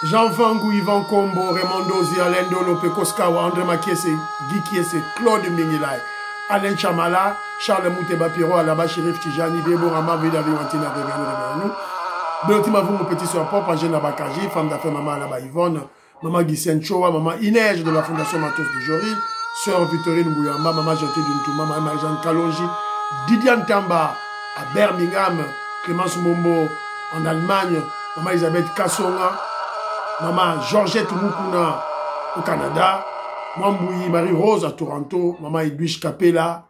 Jean Vangou, Yvan Kombo, Raymond Dozi, Alain Dolo, Pekoskawa, André Makiese, Guy Kiese, Claude Mbengilai, Alain Chamala, Charles Mouteba Piro, Alaba Chérif Tijani, Debo Rama, Vidavi Wantina, Revenou. Belotima vous, mon petit soeur propre, Angèle Nabakaji, femme d'affaires, maman Alaba Yvonne, maman Guissène Chowa, maman Inège de la Fondation Matos de Jory, sœur Victorine Bouyamba, maman Gentil Duntouma, maman Marie-Jeanne Kalonji, Didiane Tamba à Birmingham, Clémence Mombo en Allemagne, maman Elisabeth Kassonga, maman Georgette Mukuna au Canada, Mamboui Marie-Rose à Toronto, maman Edwige Capella.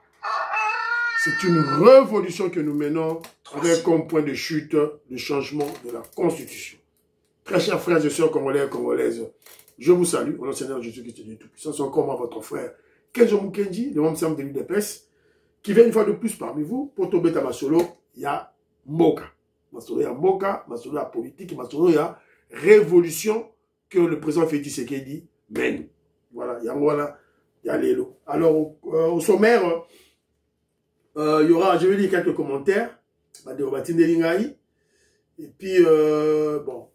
C'est une révolution que nous menons avec comme point de chute le changement de la Constitution. Très chers frères et sœurs congolais et congolaises, je vous salue au nom du Seigneur Jésus-Christ de Tout-Puissant. C'est encore moi, votre frère Kenzo Mukendi, le membre simple de l'UDPS, qui vient une fois de plus parmi vous pour tomber à Masolo. Il y a Mboka. Masolo, il y a Mboka, Masolo, il y a politique, Masolo, il y a révolution que le président Félix Tshisekedi mène. Voilà, il y a l'élo. Alors, au sommaire, il y aura, je vais lire quelques commentaires. Et puis, bon,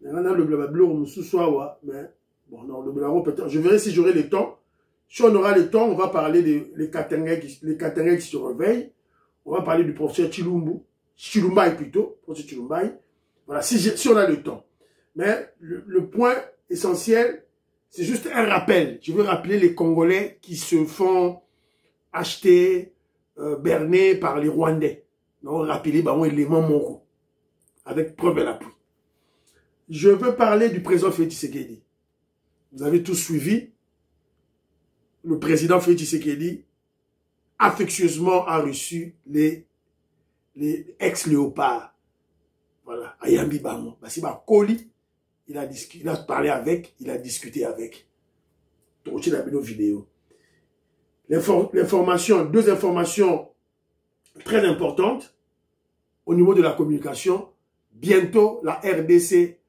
le blablabla, mais bon, non, le blablabla, peut-être. Je verrai si j'aurai le temps. Si on aura le temps, on va parler des Katangais qui se réveillent. On va parler du professeur Chilumbaï plutôt, professeur Chilumbaï. Voilà, si on a le temps. Mais le point essentiel, c'est juste un rappel. Je veux rappeler les Congolais qui se font acheter, berner par les Rwandais. Donc, rappeler, bah, on est les Moko. Avec preuve et l'appui. Je veux parler du président Félix Tshisekedi. Vous avez tous suivi. Le président Félix Tshisekedi affectueusement a reçu les ex-léopards. Voilà. Ayambi Bamo. Basiba Koli, il a parlé avec, il a discuté avec. Donc, il a mis nos vidéos. L'information, deux informations très importantes au niveau de la communication. Bientôt, la RDC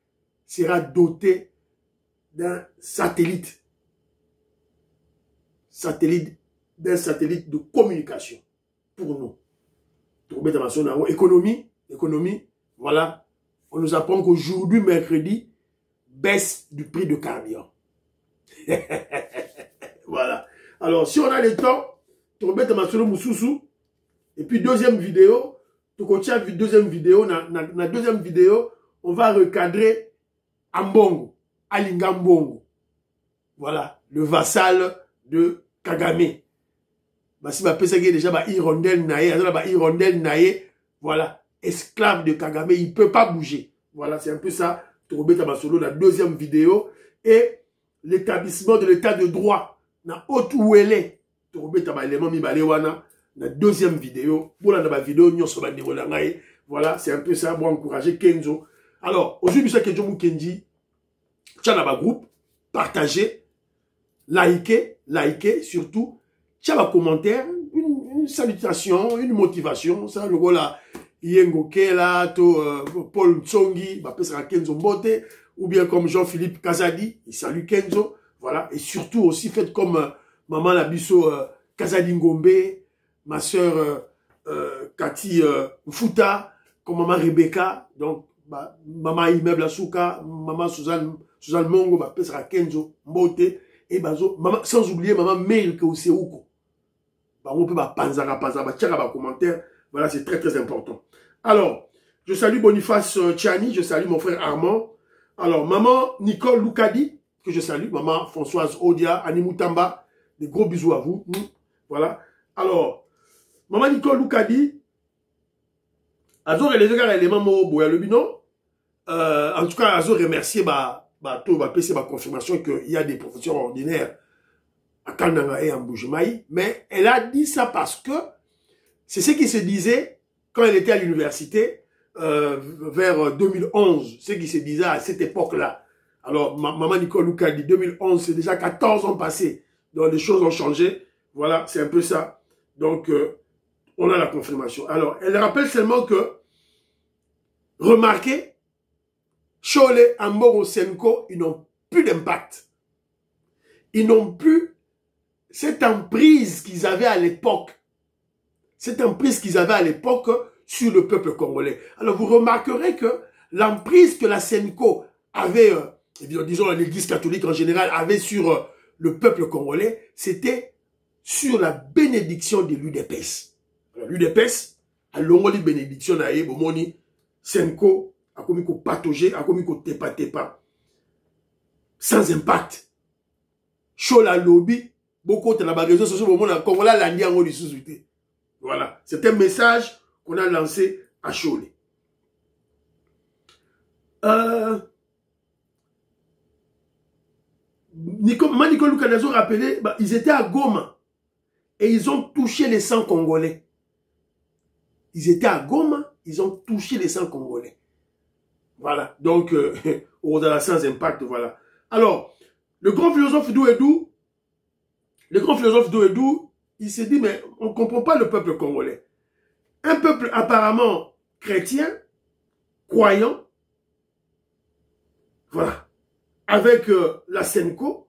sera dotée d'un satellite. D'un satellite de communication pour nous. Économie, voilà. On nous apprend qu'aujourd'hui, mercredi, baisse du prix de carburant. Voilà. Alors, si on a le temps, et puis deuxième vidéo, deuxième vidéo, on va recadrer Ambongo, Alinga Mbongo. Voilà, le vassal de Kagame. Si ma pesage déjà hirondelle naïe, voilà, esclave de Kagame, il ne peut pas bouger. Voilà, c'est un peu ça, la deuxième vidéo. Et l'établissement de l'état de droit, na Otuwele, la deuxième vidéo. Voilà, c'est un peu ça, pour encourager Kenzo. Alors, aujourd'hui, c'est Kenzo Mukendi, tchanaba groupe, partagez, likez, surtout, tchanaba commentaire, une salutation, une motivation, ça, le voilà, Yengo Kela, Paul Tsongi, Kenzo Mbote, ou bien comme Jean-Philippe Kazadi, il salue Kenzo, voilà, et surtout aussi faites comme Maman Labisso Kazadi Ngombe, ma soeur Cathy Mfuta, comme Maman Rebecca, donc Maman Immeuble Asuka, Maman Suzanne Mongo, Kenzo Mbote, et sans oublier Maman Meir Keuseuko. On peut panzara, commentaire, voilà, c'est très très important. Alors, je salue Boniface Tchani, je salue mon frère Armand. Alors, maman Nicole Loukadi, que je salue, maman Françoise Odia, Annie Moutamba, des gros bisous à vous. Voilà. Alors, maman Nicole Loukadi, Azor et les deux gars, éléments Boya le bino. En tout cas, Azor remercier tout ma confirmation qu'il y a des professeurs ordinaires à Kandanga et en Boujmaï. Mais elle a dit ça parce que c'est ce qui se disait quand elle était à l'université, vers 2011, ce qui se disait à cette époque-là. Alors, maman Nicole Loukadi, 2011, c'est déjà 14 ans passés. Donc, les choses ont changé. Voilà, c'est un peu ça. Donc, on a la confirmation. Alors, elle rappelle seulement que, remarquez, Chole, Amboro, Senko, ils n'ont plus d'impact. Ils n'ont plus cette emprise qu'ils avaient à l'époque. Cette emprise qu'ils avaient à l'époque sur le peuple congolais. Alors, vous remarquerez que l'emprise que la Senko avait, disons l'Église catholique en général, avait sur le peuple congolais, c'était sur la bénédiction de l'UDPS. L'UDPS, à l'ongoli bénédiction na ye, bomoni, Senko, a commis ko patauger, a commis ko tepa, sans impact. Chola lobby, beaucoup de la réseaux sociaux, bomoni, Congolais landi ango sous-souté. Voilà, c'est un message qu'on a lancé à Cholet. Nicolas Lucanazo rappelé, bah, ils étaient à Goma et ils ont touché les 100 Congolais. Ils étaient à Goma, ils ont touché les 100 Congolais. Voilà, donc, au-delà sans impact, voilà. Alors, le grand philosophe Douédou, il s'est dit, mais on ne comprend pas le peuple congolais. Un peuple apparemment chrétien, croyant, voilà, avec la Senko,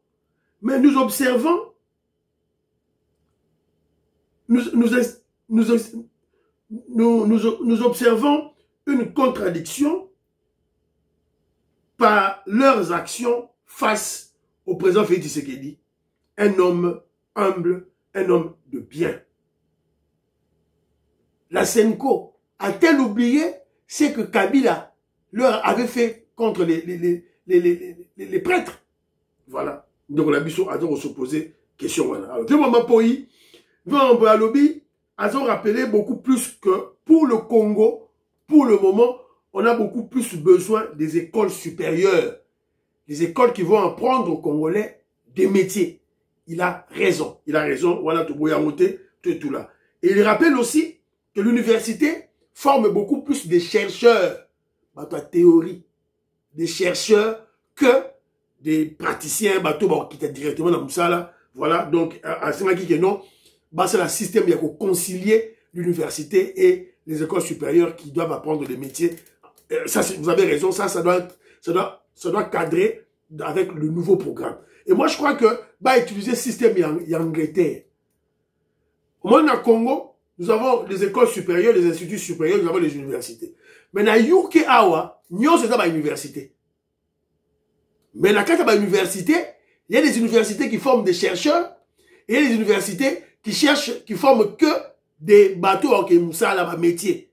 mais nous observons, nous observons une contradiction par leurs actions face au président Félix Tshisekedi, un homme humble, un homme de bien. La Senko a-t-elle oublié ce que Kabila leur avait fait contre les prêtres? Voilà. Donc la mission a donc se poser question. Voilà. Alors, deux moments pour y, à lobby, ils ont rappelé beaucoup plus que pour le Congo, pour le moment, on a beaucoup plus besoin des écoles supérieures. Les écoles qui vont apprendre aux Congolais des métiers. Il a raison. Il a raison. Voilà, tout tout là. Et il rappelle aussi que l'université forme beaucoup plus de chercheurs, théorie, des chercheurs que des praticiens, qui étaient directement dans ça là. Voilà, donc, à ce moment-là, non, c'est le système qui a concilier l'université et les écoles supérieures qui doivent apprendre des métiers. Ça, vous avez raison, ça doit cadrer avec le nouveau programme. Et moi, je crois que, utiliser le système Angleterre. Au moins, au Congo, nous avons les écoles supérieures, les instituts supérieurs, nous avons les universités. Mais dans Yuke Awa, nous c'est dans l'université. Mais dans la université, il y a des universités qui forment des chercheurs, et il y a des universités qui forment que des bateaux qui ont un métier.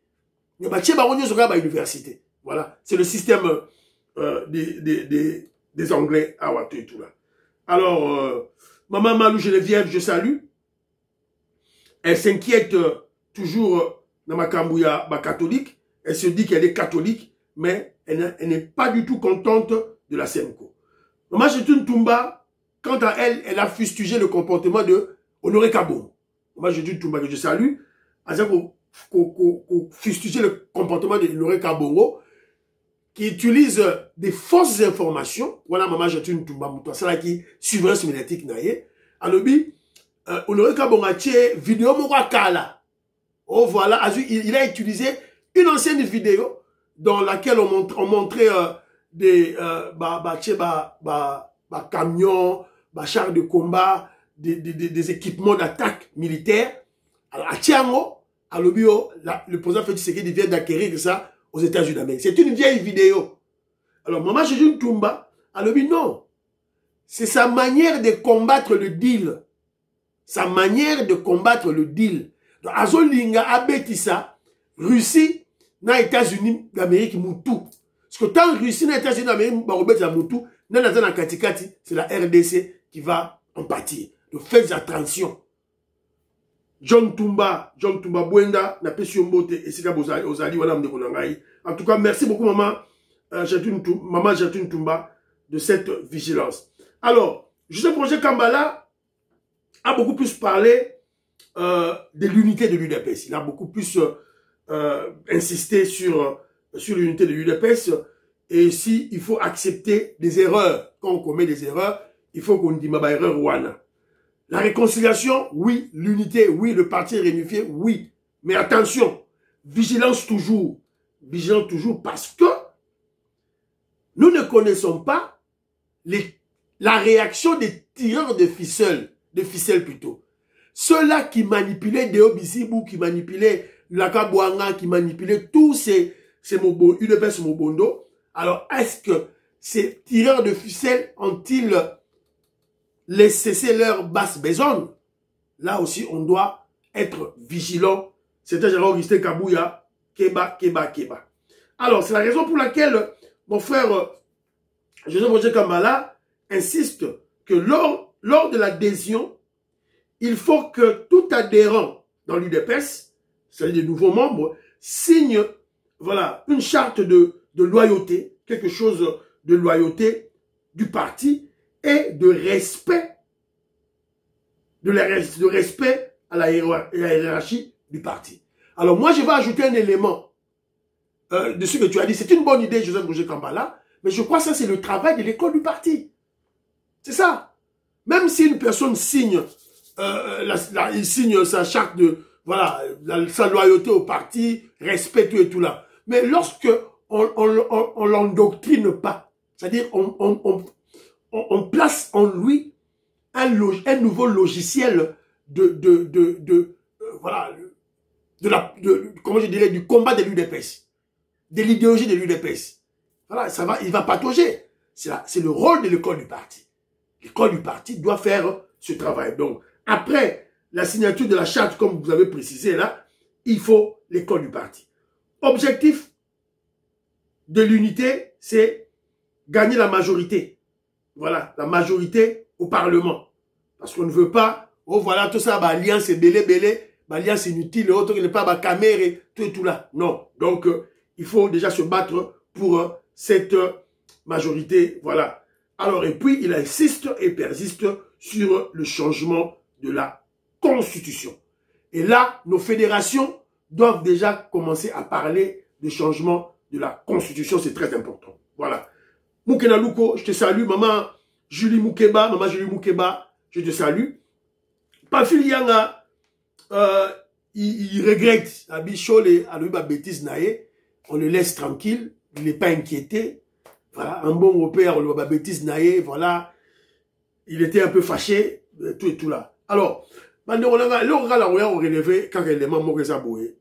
Mais université. Voilà, c'est le système des Anglais à Ouattara et tout là. Alors, Maman Malou Geneviève, je salue. Elle s'inquiète toujours dans ma cambouya catholique. Elle se dit qu'elle est catholique, mais elle n'est pas du tout contente de la Senko. Maman Jetune Tumba, quant à elle, elle a fustigé le comportement de Honoré Kabongo. Maman Jetune Tumba, que je salue, a fustigé le comportement de Honoré Kabongo, qui utilise des fausses informations. Voilà, Maman Jetune Tumba, c'est là qui surveillance médiatique naïe. Alobi, Honoré Kabonga tché vidéo Morakala. Oh voilà, il a utilisé une ancienne vidéo dans laquelle on montrait des camions, chars de combat, des équipements d'attaque militaire. Alors à Tiango, à Lobio, le président Félix Tshisekedi vient d'acquérir ça aux États-Unis. C'est une vieille vidéo. Alors Maman Jéjune Tumba, à Lobio, non. C'est sa manière de combattre le deal. Sa manière de combattre le deal. Donc, Azolinga, Abetissa, Russie, na États-Unis d'Amérique, Moutou. Parce que tant Russie, na États-Unis d'Amérique, Moutou, c'est la RDC qui va en pâtir. Donc, faites attention. John Tumba Bwenda, na Pessionbote, et Sika Ozali, voilà, en tout cas, merci beaucoup, Maman Jetune Tumba, de cette vigilance. Alors, Joseph Roger Kambala a beaucoup plus parlé de l'unité de l'UDPS. Il a beaucoup plus insisté sur l'unité de l'UDPS. Et si il faut accepter des erreurs, quand on commet des erreurs, il faut qu'on dise ma erreur wana. La réconciliation, oui. L'unité, oui. Le parti réunifié, oui. Mais attention, vigilance toujours. Vigilance toujours parce que nous ne connaissons pas la réaction des tireurs de ficelles plutôt. Ceux-là qui manipulaient Deo Bisibou, qui manipulaient Lakabouanga, qui manipulaient tous ces UDPS Mobondo. Alors, est-ce que ces tireurs de ficelle ont-ils laissé leur basse besogne? Là aussi, on doit être vigilant. C'était Jean-Augustin Kabouya, Keba. Alors, c'est la raison pour laquelle mon frère Joseph Roger Kambala insiste que lors de l'adhésion, il faut que tout adhérent dans l'UDPS, c'est-à-dire des nouveaux membres, signe voilà, une charte de loyauté, quelque chose de loyauté du parti et de respect, de respect à la hiérarchie du parti. Alors moi, je vais ajouter un élément de ce que tu as dit. C'est une bonne idée, Joseph Roger Kambala, mais je crois que ça, c'est le travail de l'école du parti. C'est ça. Même si une personne signe, il signe sa charte de, voilà, sa loyauté au parti, respect tout et tout là. Mais lorsque on l'endoctrine pas, c'est-à-dire on place en lui un nouveau logiciel comment je dirais, du combat de l'UDPS, de l'idéologie de l'UDPS. Voilà, il va patauger. C'est le rôle de l'école du parti. L'école du parti doit faire ce travail. Donc, après la signature de la charte, comme vous avez précisé là, il faut l'école du parti. Objectif de l'unité, c'est gagner la majorité. Voilà, la majorité au Parlement. Parce qu'on ne veut pas, oh voilà, tout ça, alliance belé, alliance inutile, autre qui n'est pas caméra, tout et tout là. Non. Donc, il faut déjà se battre pour cette majorité. Voilà. Alors, et puis, il insiste et persiste sur le changement de la Constitution. Et là, nos fédérations doivent déjà commencer à parler de changement de la Constitution. C'est très important. Voilà. Moukena Luko, je te salue. Maman Julie Moukeba, je te salue. Pafil Yanga, il regrette. Abichole, à bêtise naïe. On le laisse tranquille. Il n'est pas inquiété. Voilà. Un bon repère, on le bêtise naïe. Voilà. Il était un peu fâché. Tout et tout là. Alors, vous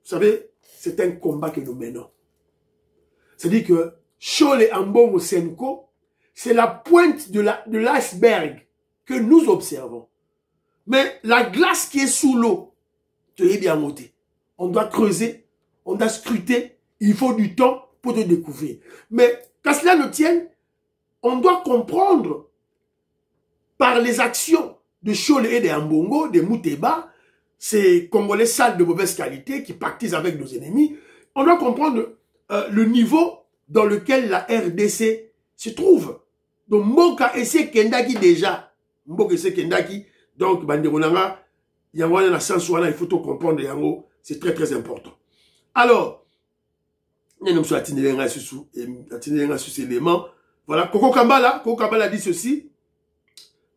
savez, c'est un combat que nous menons. C'est-à-dire que Chole Ambongo Senko, c'est la pointe de l'iceberg que nous observons. Mais la glace qui est sous l'eau, tu es bien monté. On doit creuser, on doit scruter, il faut du temps pour te découvrir. Mais qu'à cela ne tienne, on doit comprendre par les actions de Chole et de Ambongo, de Mouteba, ces Congolais sales de mauvaise qualité qui pactisent avec nos ennemis, on doit comprendre le niveau dans lequel la RDC se trouve. Donc, Mboka essaie Kendaki déjà. Mboka essaie Kendaki. Donc, Banderonanga, il y a un sens où il faut tout comprendre. C'est très, très important. Alors, nous sommes à ce élément. Voilà. Koko Kambala dit ceci.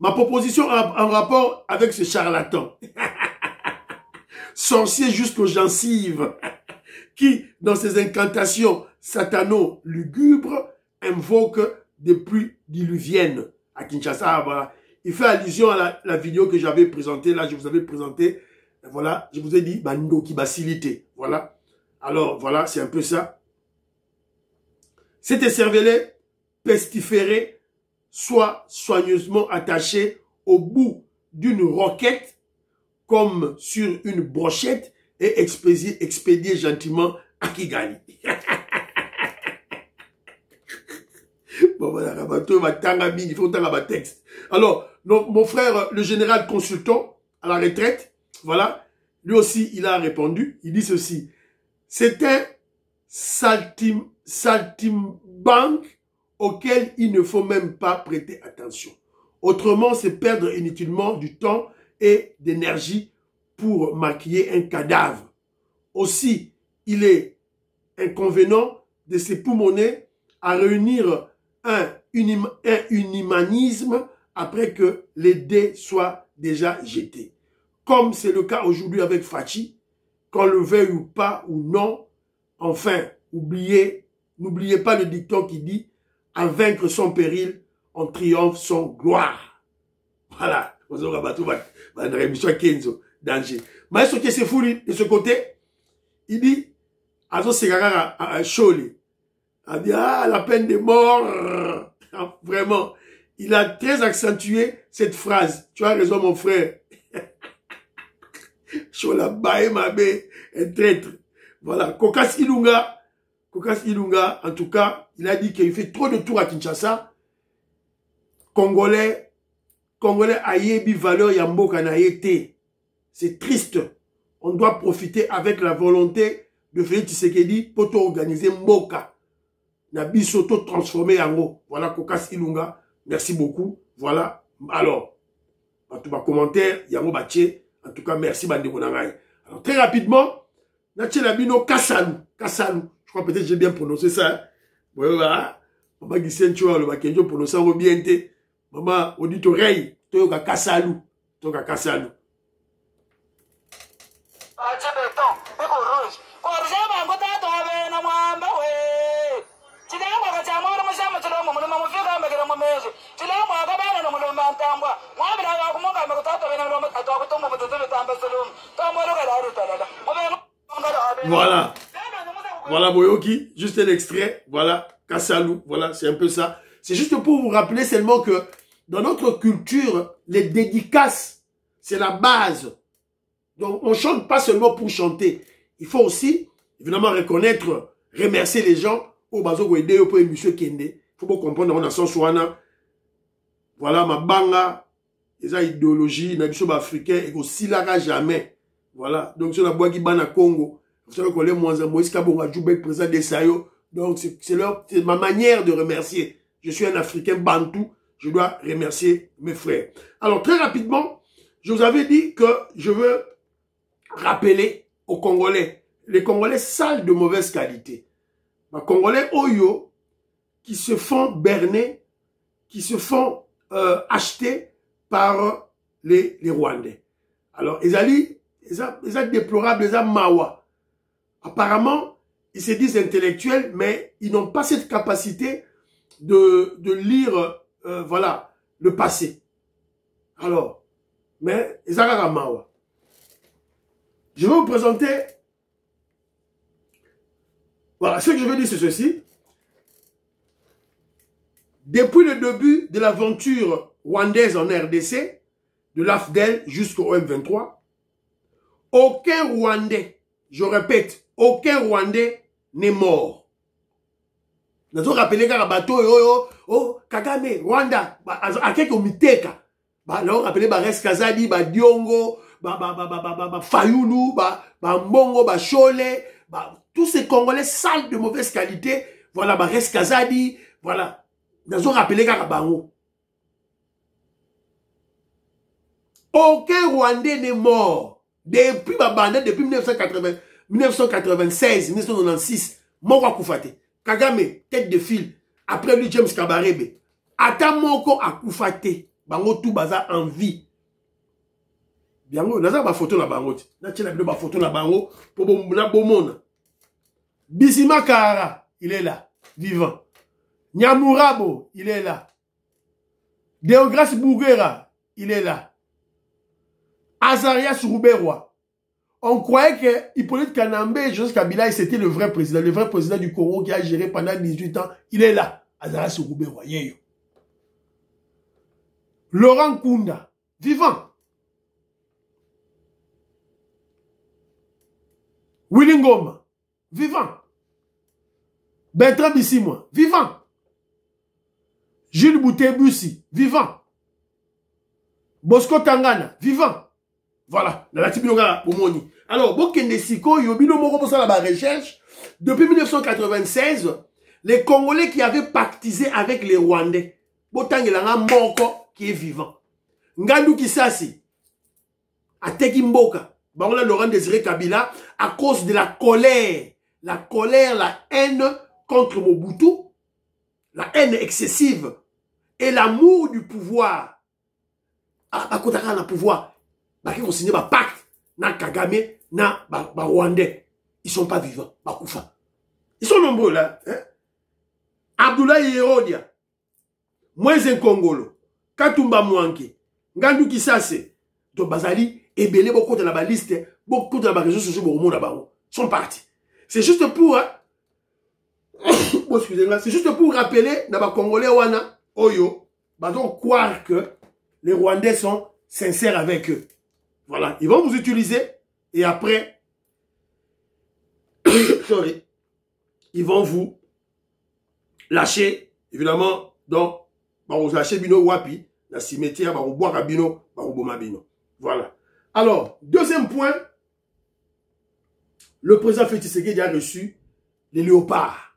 Ma proposition en rapport avec ce charlatan, sorcier jusqu'aux gencives, qui, dans ses incantations satano-lugubres, invoque des pluies diluviennes à Kinshasa. Voilà. Il fait allusion à la vidéo que j'avais présentée. Là, je vous avais présenté. Voilà, je vous ai dit, Bando qui bacilité. Voilà. Alors, voilà, c'est un peu ça. Cet écervelé pestiféré soit soigneusement attaché au bout d'une roquette comme sur une brochette et expédié gentiment à Kigali. Bon, voilà, il faut un texte. Alors, mon frère, le général consultant à la retraite, voilà, lui aussi, il a répondu. Il dit ceci. C'est un saltimbanque auquel il ne faut même pas prêter attention. Autrement, c'est perdre inutilement du temps et d'énergie pour maquiller un cadavre. Aussi, il est inconvénient de s'époumoner à réunir un humanisme après que les dés soient déjà jetés. Comme c'est le cas aujourd'hui avec Fachi, qu'on le veuille ou pas ou non, enfin, n'oubliez pas le dicton qui dit « À vaincre son péril, on triomphe son gloire ». Voilà. Danger. Mais ce qui est fou de ce côté, il dit « Azo Segara à Chole ». Il dit « Ah, la peine de mort ». Vraiment, il a très accentué cette phrase. Tu as raison, mon frère. Chola Bae Mabe, un traître. Voilà, Kokas Ilunga, en tout cas, il a dit qu'il fait trop de tours à Kinshasa. Congolais ayebi valeur yamboka na yete. C'est triste. On doit profiter avec la volonté de Félix Tshisekedi pour organiser Mboka. Na bisoto transformer yango. Voilà, Kokas Ilunga. Merci beaucoup. Voilà. Alors, en tout cas, commentaire, yango bache. En tout cas, merci Bandeko Nangai. Alors, très rapidement, Nache Labino Kassalou. Kassalou. Je crois peut-être que j'ai bien prononcé ça. Voilà. Maman Gissen Choua, le Bakenjo prononce bien. Maman, on dit oreille. Toyoka Kassalou. Toyoka Kassalou. Voilà. Voilà Boyoki, juste un extrait. Voilà, Kassalou. Voilà, c'est un peu ça. C'est juste pour vous rappeler seulement que dans notre culture, les dédicaces, c'est la base. Donc, on ne chante pas seulement pour chanter. Il faut aussi, évidemment, reconnaître, remercier les gens. Au bazo go aider pour émission Kende. Il faut pas comprendre, on a son soana. Voilà, ma banga, les idéologies, na biso africain, et go silara jamais. Voilà. Donc, si on a bois qui bana Congo, vous savez qu'on est Moïse Kabonga Djoubek, président des Sayo. Donc, c'est ma manière de remercier. Je suis un Africain bantou. Je dois remercier mes frères. Alors, très rapidement, je vous avais dit que je veux rappeler aux Congolais, les Congolais sales de mauvaise qualité. Les Congolais Oyo, qui se font berner, qui se font acheter par les Rwandais. Alors, ils sont déplorables, ils ont mawa. Apparemment, ils se disent intellectuels, mais ils n'ont pas cette capacité de lire, voilà, le passé. Alors, mais ils ont mawa. Je vais vous présenter, voilà, ce que je veux dire c'est ceci. Depuis le début de l'aventure rwandaise en RDC, de l'AFDEL jusqu'au M23, aucun Rwandais, je répète, aucun Rwandais n'est mort. Nous avons rappelé qu'à bateau, oh, Kagame, Rwanda, à quelques miteka, nous avons rappelé Res Kazadi, Diongo, Fayoulou, Mbongo, Chole, tous ces Congolais sales de mauvaise qualité, voilà, Res Kazadi, voilà. Nous avons rappelé Karabango. Aucun Rwandais n'est mort. Depuis depuis 1996, 1996, Moko Koufate. Kagame, tête de file. Après lui, James Kabarebe. Ata Moko Koufate. Bango tout baza en vie. Bien, nous avons une photo na bango. Nous avons une photo na bango. Pour bomona. Bisima Kara, il est là, vivant. Nyamurabo, il est là. Deogras Bougera, il est là. Azarias Rouberois. On croyait que Hippolyte Kanambe et Joseph Kabila, c'était le vrai président du Congo qui a géré pendant 18 ans. Il est là. Azarias Rouberois, yeyo. Laurent Kunda, vivant. Willy Ngoma, vivant. Bertrand Bissimois, vivant. Jules Boutebussi, vivant. Bosco Tangana, vivant. Voilà, la Latibinoga Omoni. Alors, Bokende Siko, Yobino Moro pour ça la recherche. Depuis 1996, les Congolais qui avaient pactisé avec les Rwandais, Botangela Moko qui est vivant. Ngandou Kisasi, Ateki Mboka, Barola Laurent Désiré Kabila, à cause de la colère, la haine contre Mobutu, la haine excessive et l'amour du pouvoir. À côté de la pouvoir, qui ont signé un pacte, na Kagame, na Rwandais. Ils ne sont pas vivants, Bakoufa. Ils sont nombreux là. Hein? Abdoulaye Herodia, Moïse Kongolo, Katumba Mouanke, Ngandou Kisase, donc Bazali, et Belé, beaucoup de la liste, beaucoup de la réseaux sociaux, sont partis. C'est juste pour, excusez-moi, c'est juste pour rappeler, dans les Congolais, Oyo, bah donc croire que les Rwandais sont sincères avec eux. Voilà, ils vont vous utiliser et après, sorry, ils vont vous lâcher, évidemment, donc, bah vous lâchez bino wapi, la cimetière, bah vous boire bino, bah vous boma bino. Voilà. Alors, deuxième point, le président Félix Tshisekedi a reçu les léopards.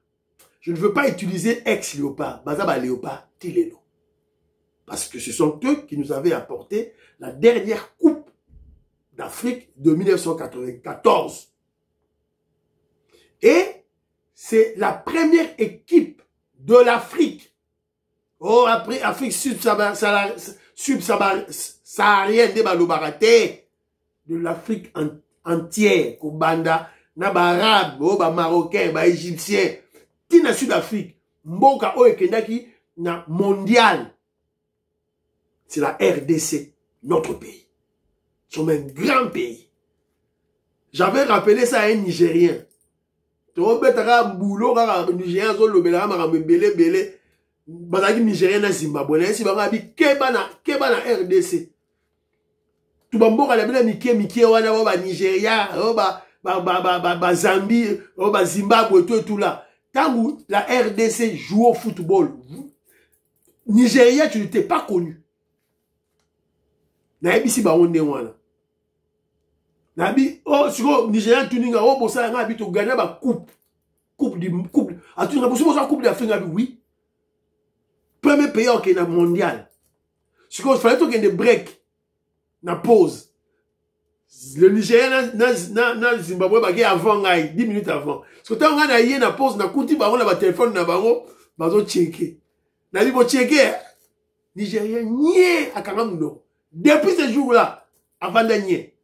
Je ne veux pas utiliser ex-léopard, bazaba léopard, tilelo. Parce que ce sont eux qui nous avaient apporté la dernière coupe d'Afrique de 1994. Et c'est la première équipe de l'Afrique. Oh, après, Afrique subsaharienne de Balobarate, de l'Afrique entière, Kobanda, Nabarab, ba Marocain, ba Égyptien, Tina Sud-Afrique, Mboka Oekendaki, na mondial. C'est la RDC, notre pays. Nous sommes un grand pays. J'avais rappelé ça à un Nigérien. Tu vois, boulot, Nigérien, bazaki Nigérien na Zimbabwe, si banga bi keba na RDC. Tu bamboka la bila mike wana ba Nigeria, ba Zambie, ba Zimbabwe tout là. Tangu la RDC joue au football. Nigeria, tu n'étais pas connu. Na ebisi ba onde wana. Na bi oh siko Nigeria tuninga oh bosa nga bi to gagner ba coupe a tu nga bosa coupe d'Afrique oui. Premier pays qui est dans le mondial. Ce qu'il fallait qu'il y ait des breaks, une pause. Le Nigeria, dans le Zimbabwe, il y a avant, 10 minutes avant. Parce que quand on a une pause, on a un téléphone, on a checké. On a dit, on checké. Nigeria, nie à Karamundo. Depuis ce jour-là, avant dernier,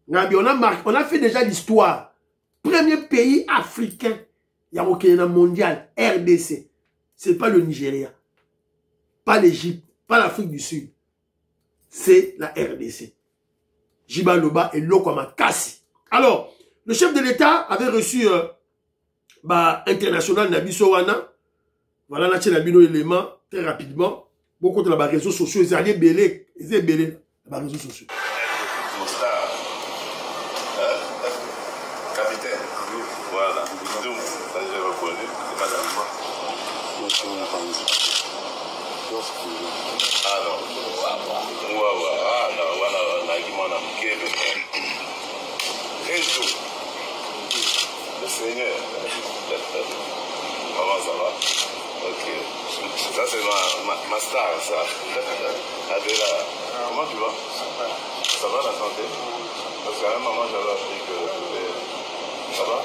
on a fait déjà l'histoire. Premier pays africain, il y a un mondial, RDC. Ce n'est pas le Nigeria, pas l'Égypte, pas l'Afrique du Sud. C'est la RDC. Jiba Loba et Lokwama Kassi. Alors, le chef de l'État avait reçu international Nabiso Wana. Voilà, là, il y élément très rapidement. Beaucoup de la réseaux sociaux, ils allaient belé, les réseaux sociaux. Capitaine, voilà. J'ai reconnu, c'est madame. Alors, le Seigneur. Comment ça va? Ok. Ça, c'est ma star, ça. Adela, comment tu vas? Ça va la santé? Parce qu'à un moment, j'avais appris que ça va?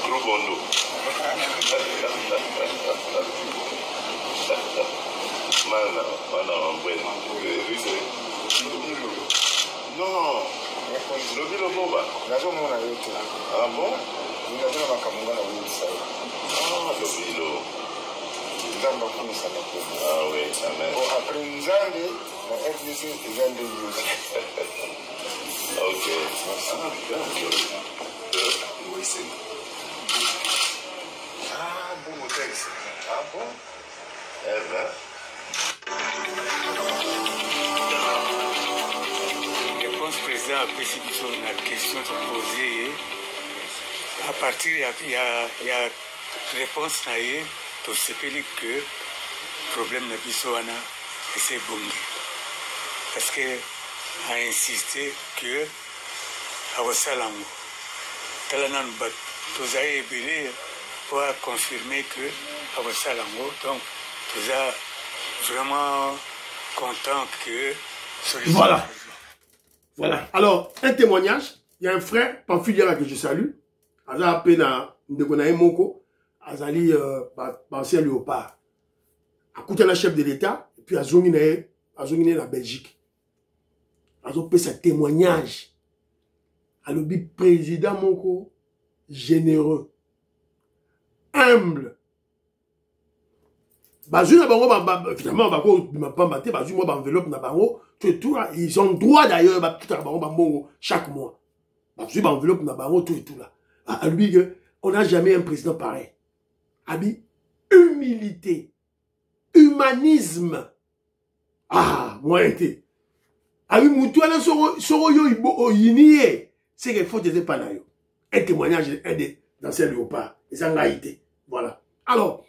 Gros bondo. Non, le Boba. Ah bon? Ah, le Bilo. Ah oui, amen. Après Nzambe, la RDC est Nzambe. Ok. Ah, bon texte. Ah bon? Eh ben. Je pense que président après si la question se posée, à partir il y a réponse naïe pour ce que le problème de Bissoana et c'est Bungi. Parce que a insisté que à Wassalango, Talanan Bat, tous a ébélé pour confirmer que à Wassalango, donc tous a vraiment content que. Voilà. Voilà. Alors, un témoignage. Il y a un frère, Pamphiliara, que je salue. Aza Pena Ndekona Moko. Azali, ancien léopard. Akouta la chef de l'État. Et puis Azongine la Belgique. Azo fait ce témoignage. Alobi président Moko. Généreux. Humble. Finalement, ils ont droit d'ailleurs chaque mois. On n'a jamais un président pareil. Abi, humilité, humanisme. Ah, moi, été. Avec Moutouala Soro Yo Yinie, c'est qu'il faut te pas là. Un témoignage dans ces léopards. Et ça a été. Voilà. Alors,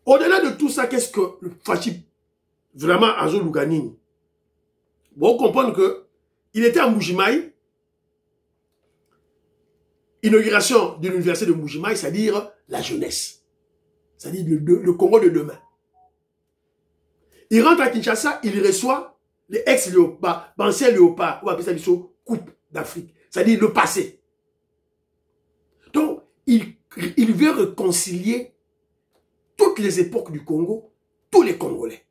au-delà de tout ça, qu'est-ce que le fascisme vraiment Azo Luganini? Bon, comprendre que il était à Mbujimaï, inauguration de l'université de Mbujimaï, c'est-à-dire la jeunesse. C'est-à-dire le Congo de demain. Il rentre à Kinshasa, il reçoit les ex-léopards, anciens léopards, ou appelle ça Coupe d'Afrique, c'est-à-dire le passé. Donc, il veut réconcilier toutes les époques du Congo, tous les Congolais.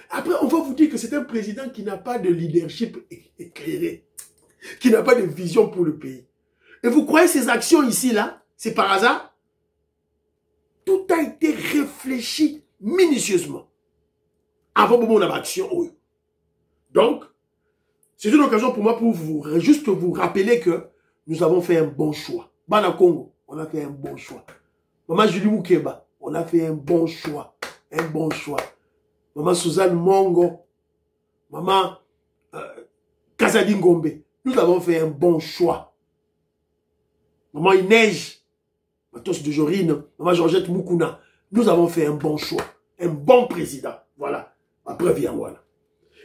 Après, on va vous dire que c'est un président qui n'a pas de leadership éclairé, qui n'a pas de vision pour le pays. Et vous croyez ces actions ici, là, c'est par hasard? Tout a été réfléchi minutieusement avant mon action. Donc, c'est une occasion pour moi pour juste vous rappeler que nous avons fait un bon choix. Bana Congo, on a fait un bon choix. Maman Julie Moukeba, on a fait un bon choix. Un bon choix. Maman Suzanne Mongo, Maman Kazadi Ngombe, nous avons fait un bon choix. Maman Inège, Matos de Jorine, Maman Georgette Moukouna, nous avons fait un bon choix. Un bon président. Voilà. Après, viens, voilà.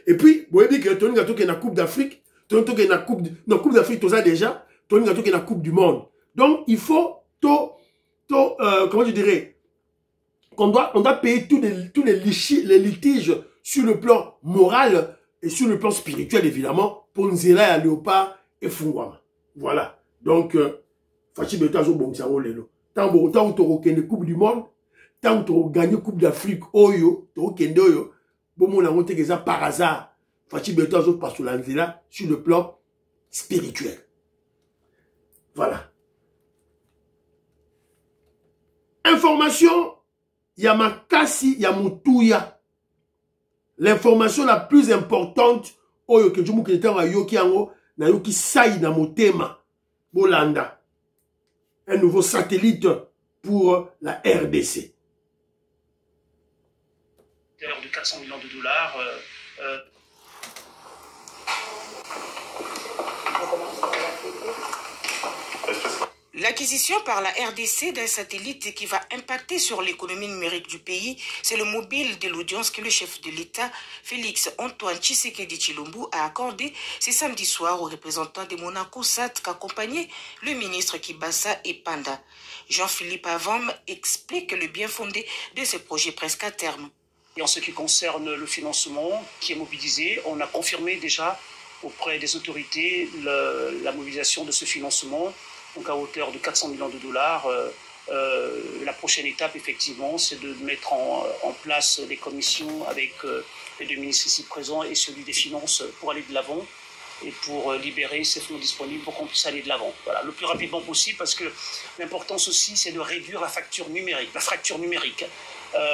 Et puis, vous voyez que Tony Gato qui est dans la Coupe d'Afrique, Tony Gato qui est dans la Coupe d'Afrique, tout ça déjà, Tony Gato qui est dans la Coupe du Monde. Donc, il faut, comment je dirais, on doit payer tous les litiges sur le plan moral et sur le plan spirituel, évidemment, pour Nzela, Léopard et Fungwama. Voilà. Donc, Fachi Betazo Bongsiango Lelo. Tant que tu as gagné la Coupe du Monde, tant que tu as gagné la Coupe d'Afrique, Oyo, tu as gagné Oyo, bon, on a monté que ça par hasard. Fachi Betazo passe sur l'Anzela sur le plan spirituel. Voilà. Information, Yamakasi Yamutouya. L'information la plus importante, Oyo que Jumu Kinetanga Yoki Ango, na Yoki Saï na Motema, Bolanda. Un nouveau satellite pour la RDC. De 400 millions de dollars. L'acquisition par la RDC d'un satellite qui va impacter sur l'économie numérique du pays, c'est le mobile de l'audience que le chef de l'État, Félix Antoine Tshisekedi Tshilombo, a accordé ce samedi soir aux représentants de Monaco SAT qu'accompagnait le ministre Kibasa et Panda. Jean-Philippe Avam explique le bien fondé de ce projet presque à terme. Et en ce qui concerne le financement qui est mobilisé, on a confirmé déjà auprès des autorités la mobilisation de ce financement. Donc à hauteur de 400 millions de dollars. La prochaine étape, effectivement, c'est de mettre en place les commissions avec les deux ministres ici présents et celui des Finances pour aller de l'avant et pour libérer ces fonds disponibles pour qu'on puisse aller de l'avant. Voilà, le plus rapidement possible parce que l'importance aussi, c'est de réduire la fracture numérique.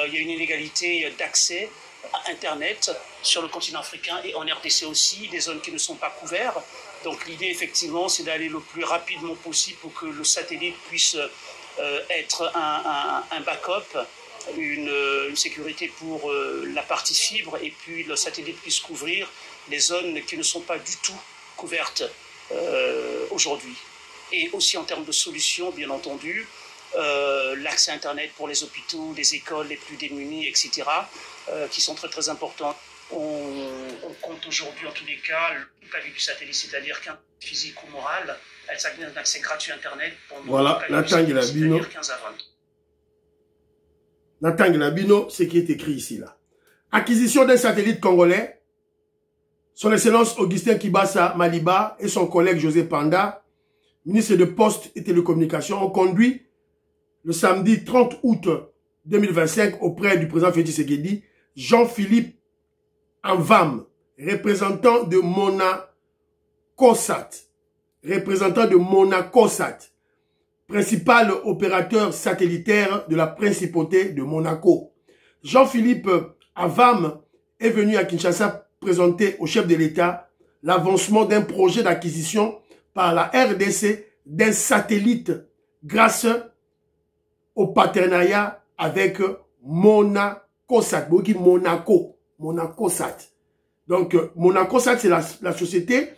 Il y a une inégalité d'accès à Internet sur le continent africain et en RDC aussi, des zones qui ne sont pas couvertes. Donc l'idée, effectivement, c'est d'aller le plus rapidement possible pour que le satellite puisse être un backup, une sécurité pour la partie fibre, et puis le satellite puisse couvrir les zones qui ne sont pas du tout couvertes aujourd'hui. Et aussi en termes de solutions, bien entendu, l'accès à Internet pour les hôpitaux, les écoles les plus démunis, etc., qui sont très très importants. On compte aujourd'hui, en tous les cas, la vie du satellite, c'est-à-dire qu'un physique ou moral, elle s'accède un accès gratuit à Internet pendant voilà, la tangue la bino. 15 à 20. La tangue la bino, c'est qui est écrit ici, là. Acquisition d'un satellite congolais. Son Excellence Augustin Kibasa Maliba et son collègue José Panda, ministre de Postes et Télécommunications, ont conduit le samedi 30 août 2025 auprès du président Félix Tshisekedi, Jean-Philippe Avam, représentant de Monacosat, principal opérateur satellitaire de la principauté de Monaco. Jean-Philippe Avam est venu à Kinshasa présenter au chef de l'État l'avancement d'un projet d'acquisition par la RDC d'un satellite grâce au partenariat avec Monacosat. Monacosat. Donc, Monacosat, c'est la société,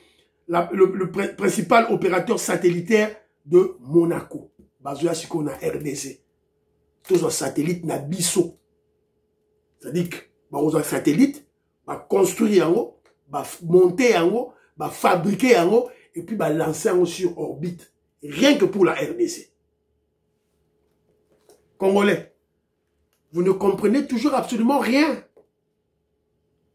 le principal opérateur satellitaire de Monaco. Bazoya Siko na RDC. Tous les satellites na biso. C'est-à-dire que, les satellites, construire en haut, monter en haut, fabriquer en haut, et puis lancer en haut sur orbite. Rien que pour la RDC. Congolais, vous ne comprenez toujours absolument rien.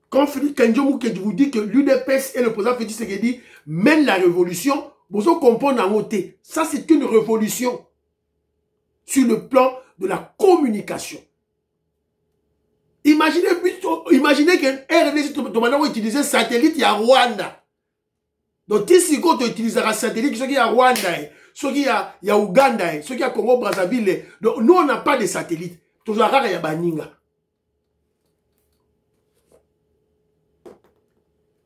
Quand Félix Kenjomou vous dit que l'UDPS et le président Félix Tshisekedi mènent la révolution, vous comprenez en haut. Ça, c'est une révolution sur le plan de la communication. Imaginez que RDC va utiliser satellite, il y a Rwanda. Donc, si tu utilises un satellite, ce qui est à Rwanda, ce qui est à Ouganda, ce qui est à Congo, Brazzaville. Donc, nous, on n'a pas de satellite. Tout ça, il y a Baninga.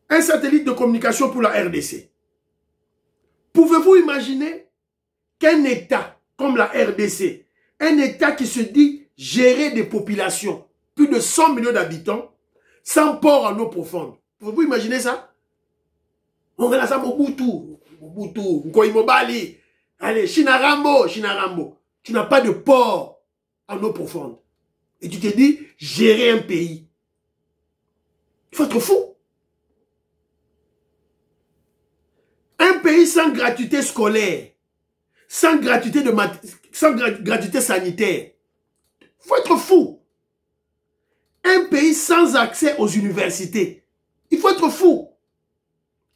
Un satellite de communication pour la RDC. Pouvez-vous imaginer qu'un État comme la RDC, un État qui se dit gérer des populations, plus de 100 millions d'habitants, sans port en eau profonde. Pouvez-vous imaginer ça? On regarde ça, Mobutu, Nkoimobali, allez, Chinarambo. Tu n'as pas de port en eau profonde. Et tu te dis, gérer un pays. Il faut être fou. Un pays sans gratuité scolaire, sans gratuité sanitaire. Il faut être fou. Un pays sans accès aux universités. Il faut être fou.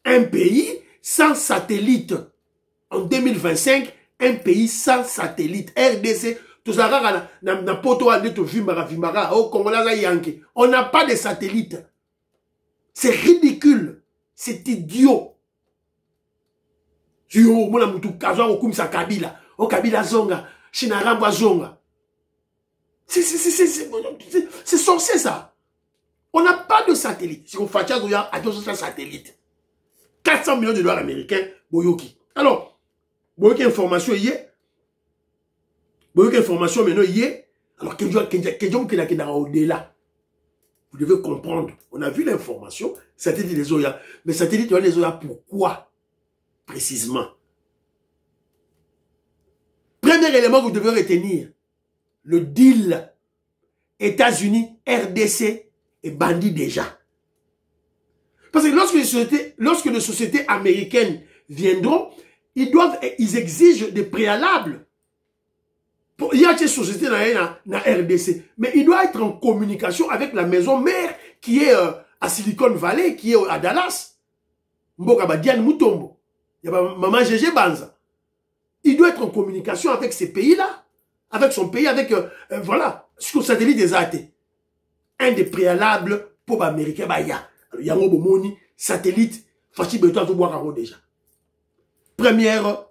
Un pays sans satellite. En 2025, un pays sans satellite. RDC, on n'a pas de satellite. C'est ridicule. C'est idiot. C'est sorcier ça. On n'a pas de satellite. Si on fait un satellite. 400 millions de dollars américains, Boyoki. Alors, Boyoki information hier. Boyoki information maintenant hier. Alors, au-delà. Vous devez comprendre. On a vu l'information. Satellite des Oya. Mais satellite des Oya, pourquoi? Précisément. Premier élément que vous devez retenir. Le deal États-Unis, RDC est bandit déjà. Parce que lorsque les sociétés américaines viendront, ils exigent des préalables. Il y a des sociétés dans la RDC, mais il doit être en communication avec la maison mère qui est à Silicon Valley, qui est à Dallas. Mboka Diane Mutombo. Il y a Maman Gégé Banza. Il doit être en communication avec ces pays-là. Avec son pays, avec, voilà, sur le satellite des AT. Un des préalables pour les Américains, il y a Yango Bomoni, satellite, Fachi Beto, tout boire déjà. Première,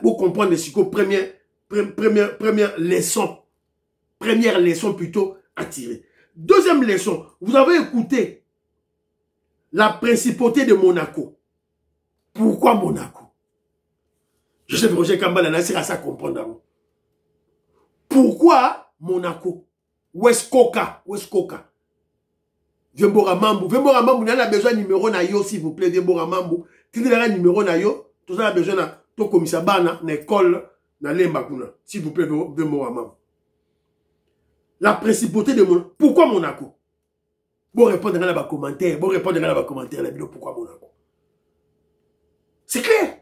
vous comprenez ce que première leçon. Première leçon plutôt à tirer. Deuxième leçon, vous avez écouté la principauté de Monaco. Pourquoi Monaco? Je sais que Roger Kambala, c'est à ça comprendre. Pourquoi Monaco? West Coca. Viembora Mambo, vous avez besoin de numéro na yo, s'il vous plaît, Viembora Mambo. Si vous avez un numéro na yo, tout ça a besoin de commissaire bana, na école, na lembakuna. S'il vous plaît, Viembora Mambo. La principauté de Monaco. Pourquoi Monaco? Bon répondre dans les commentaires, la vidéo, pourquoi Monaco? C'est clair.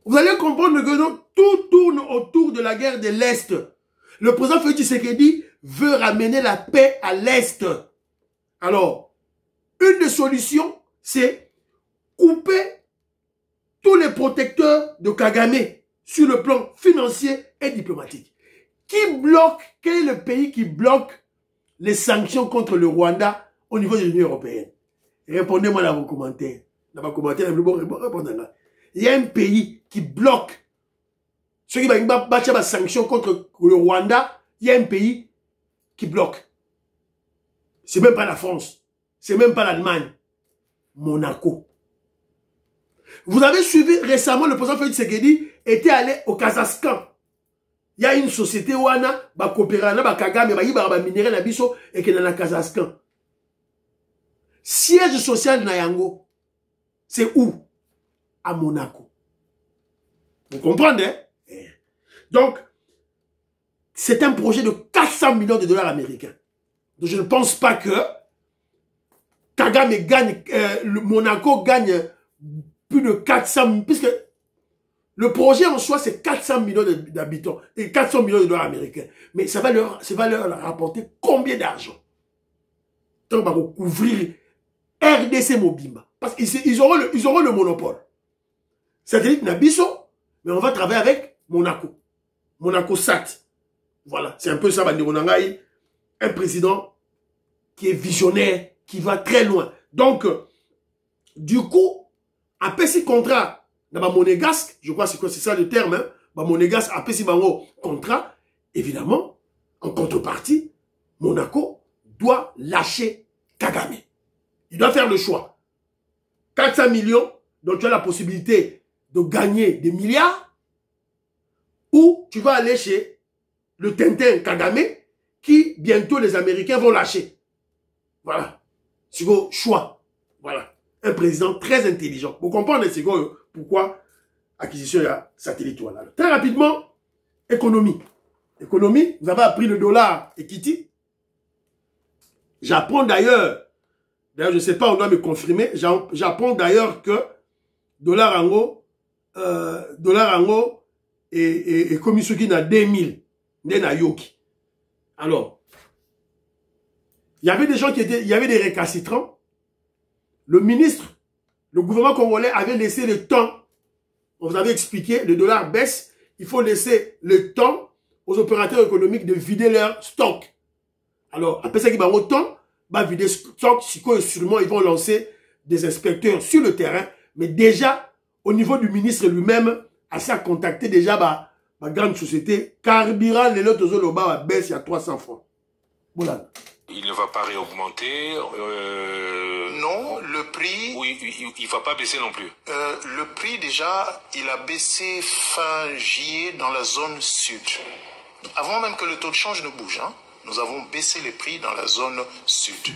Vous allez comprendre que tout tourne autour de la guerre de l'Est. Le président Félix Tshisekedi veut ramener la paix à l'Est. Alors, une des solutions, c'est couper tous les protecteurs de Kagame sur le plan financier et diplomatique. Quel est le pays qui bloque les sanctions contre le Rwanda au niveau de l'Union européenne? Répondez-moi dans vos commentaires. Dans vos commentaires, répondez-moi. Il y a un pays qui bloque ceux qui vont battre des sanctions contre le Rwanda. Il y a un pays qui bloque. C'est même pas la France. C'est même pas l'Allemagne. Monaco. Vous avez suivi récemment le président Félix Tshisekedi était allé au Kazakhstan il y a une société wana ba coopérer na ba Kagame ba yiba ba minerai na biso et que dans la Kazakhstan. Siège social na yango, c'est où? À Monaco. Vous comprenez? Donc, c'est un projet de 400 millions de dollars américains. Donc, je ne pense pas que Kagame gagne, Monaco gagne plus de 400, puisque le projet en soi, c'est 400 millions d'habitants et 400 millions de dollars américains. Mais ça va leur rapporter combien d'argent? Donc, on va couvrir RDC Mobimba. Parce qu'ils auront le monopole. Satellite Nabiso, mais on va travailler avec Monaco. Monaco Sat. Voilà, c'est un peu ça, Bandironangaï. Un président qui est visionnaire, qui va très loin. Donc, du coup, après ces contrats, dans la monégasque, je crois que c'est ça le terme, hein, monégasque, après ces contrats, évidemment, en contrepartie, Monaco doit lâcher Kagame. Il doit faire le choix. 400 millions, donc tu as la possibilité de gagner des milliards, ou tu vas aller chez le Tintin Kagame, qui bientôt les Américains vont lâcher. Voilà. C'est vos choix. Voilà. Un président très intelligent. Vous comprenez pourquoi acquisition de satellite. Voilà. Très rapidement, économie. Économie, vous avez appris le dollar equity. J'apprends d'ailleurs, je ne sais pas, on doit me confirmer, j'apprends d'ailleurs que dollar ango et comme ce qui n'a 2000 n'a yoki. Alors, il y avait des gens qui étaient, il y avait des récalcitrants. Le gouvernement congolais avait laissé le temps. On vous avait expliqué, le dollar baisse. Il faut laisser le temps aux opérateurs économiques de vider leur stock. Alors, après ça, il va autant, va vider stock. Sûrement, ils vont lancer des inspecteurs sur le terrain. Mais déjà, au niveau du ministre lui-même, à ça contacter déjà ma grande société. Carburant, les lots de l'Oba baisse à 300 francs. Voilà. Il ne va pas réaugmenter. Non, le prix... Oui, il ne va pas baisser non plus. Le prix, déjà, il a baissé fin juillet dans la zone sud. Avant même que le taux de change ne bouge, hein, nous avons baissé les prix dans la zone sud.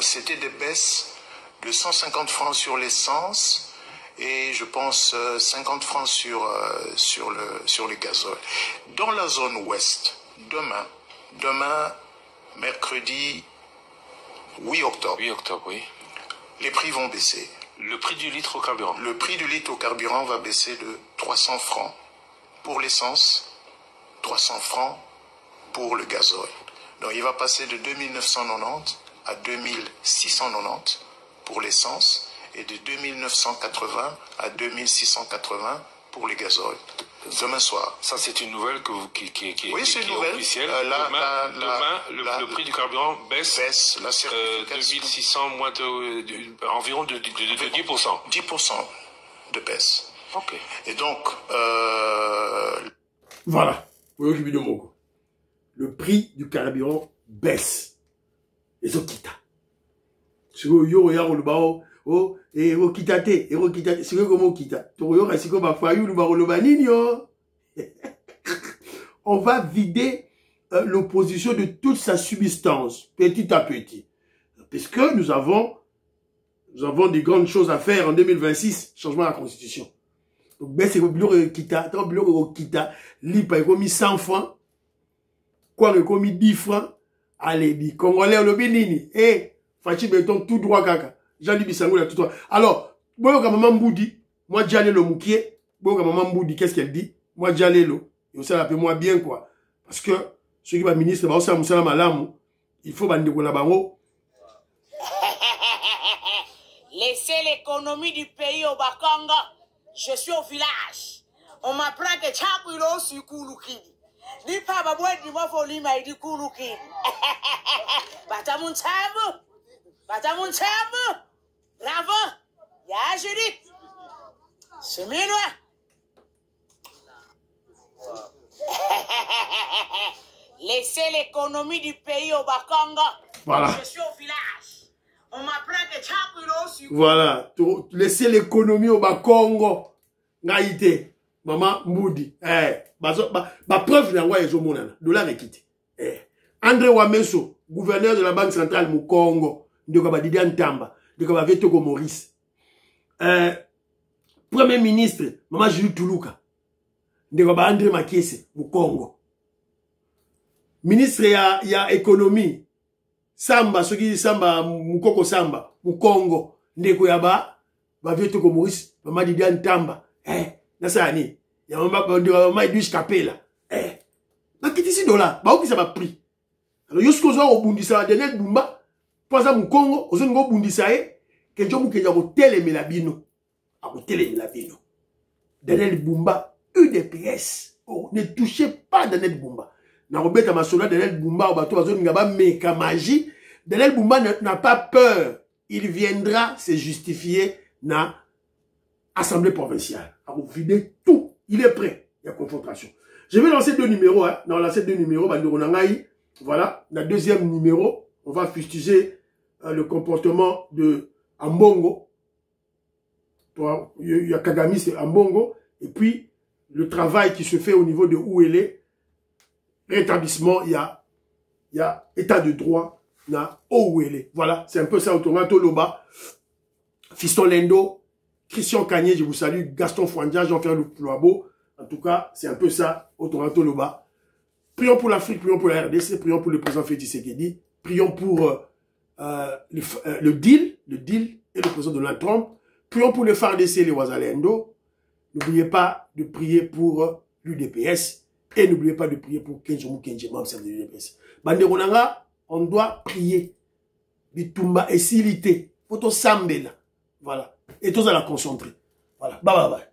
C'était des baisses de 150 francs sur l'essence et je pense 50 francs sur le gazole. Dans la zone ouest, demain, mercredi 8 octobre. 8 octobre, oui. Les prix vont baisser. Le prix du litre au carburant. Le prix du litre au carburant va baisser de 300 francs pour l'essence, 300 francs pour le gazole. Donc il va passer de 2990 à 2690 pour l'essence et de 2980 à 2680 pour les gazoles. Demain soir. Ça, c'est une nouvelle qui est nouvelle. Officielle. Demain, le prix du carburant baisse la certification. 2600, moins environ de 10%. 10% de baisse. Ok. Et donc... Voilà. Le prix du carburant baisse. Et ça quitte. C'est que yo ya le bao oh et rokitate c'est que comment kita to yo kasi ko ba fayu le ba le banini on va vider l'opposition de toute sa substance petit à petit parce que nous avons des grandes choses à faire en 2026 changement de la constitution donc ben c'est le kita tant le kita li pa comme 100 francs quoi comme 10 francs allez dit congolais le binini et Fachi Beton tout droit kaka. Jean-Louis Bissangou tout droit. Alors, Boyoka Maman Mboudi, moi Djalé le Moukié, Boyoka Maman Mboudi, qu'est-ce qu'elle dit? Moi Djalé le. Et ça l'appelle-moi bien quoi. Parce que ceux qui va ministre, bah, Moussala Malamou, il faut bandeko la bango. Laissez l'économie du pays au Bakongo. Je suis au village. On m'apprend que Tchakwilo sur Kouloukini. Ni pas ma boîte du mot folie m'a dit Kouloukini. Batamountamu. Batamountamu. Bravo. Ya Judith. Seminois. Laissez l'économie du pays au Bakongo. Voilà. Je suis au village. On m'apprend que Tchakwilo sur... Voilà. Laissez l'économie au Bakongo. Ngaïté. Maman Moudi. Preuve de l'envoi est dollar équité. André Wameso, gouverneur de la Banque centrale au Congo. De Kabadidi Antamba. De Kabavetogo Maurice. Premier ministre, Maman Jules Toulouka. De Kabadidi André Makiese au Congo. Ministre ya économie. Samba, ce qui Samba, Mukoko Samba, au Congo. De Kabavetogo Maurice. Maman Didi Antamba. Nasani. Ya maman Edwige Kapela. Nakiti si dola. Ba oki ça va pris. Alors yosko zo obundisa Daniel Bumba. Poza mu Congo, ozo ngo bundisa kenjo mu kenja ko telemela bino. A ko telemela bino. Daniel Bumba UDPS. Oh, ne touchez pas Daniel Bumba. Na robeta masola Daniel Bumba bato bazo ngaba meka magie. Daniel Bumba n'a pas peur. Il viendra se justifier na Assemblée provinciale. À vous vider tout. Il est prêt. Il y a confrontation. Je vais lancer 2 numéros. Hein. Dans lancer 2 numéros, voilà. Le deuxième numéro, on va fustiger le comportement de Ambongo. Il y a Kagami, c'est Ambongo. Et puis, le travail qui se fait au niveau de où elle est. Rétablissement, il y a état de droit. Où elle est. Voilà, c'est un peu ça. Automato Loba. Fiston Lendo. Christian Cagné, je vous salue. Gaston Fouandia, Jean-Pierre Louabo. En tout cas, c'est un peu ça, au Toronto Loba. Prions pour l'Afrique, prions pour la RDC, prions pour le président Félix Tshisekedi, prions pour le deal et le président Donald Trump. Prions pour le FARDC et les Ouazalendo. N'oubliez pas de prier pour l'UDPS et n'oubliez pas de prier pour Kenjomu Kenji, membre de l'UDPS. Banderonanga, on doit prier. Bitumba et silité. Photo Sambela. Voilà. Et tous à la concentrer. Voilà. Bye bye bye.